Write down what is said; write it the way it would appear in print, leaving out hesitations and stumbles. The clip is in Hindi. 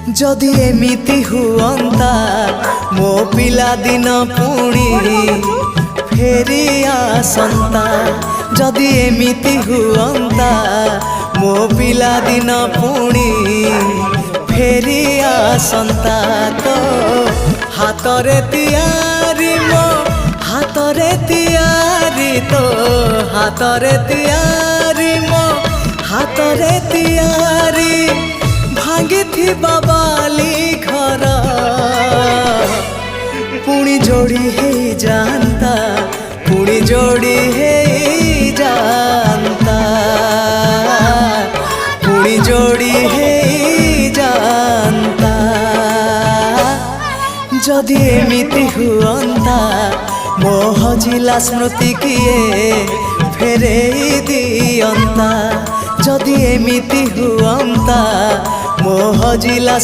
जदि एमिति हुअंता मो पिला दिन पुणी फेरी आसंता। जदि एमिति हुअंता मो पिला दिन पुणी फेरी आसंता। तो हातरे तियारी मो हातरे तियारी तो हातरे तियारी मो हातरे तियारी भांगी थी बाबाली घर पुणी जोड़ी है जानता पुणी जोड़ी है जानता पुणी जोड़ी है जानता। जदि एमिति हुअंता मो हजिला स्मृति किए फेरे दियंता। जदि एमिति हुअंता मो हजिला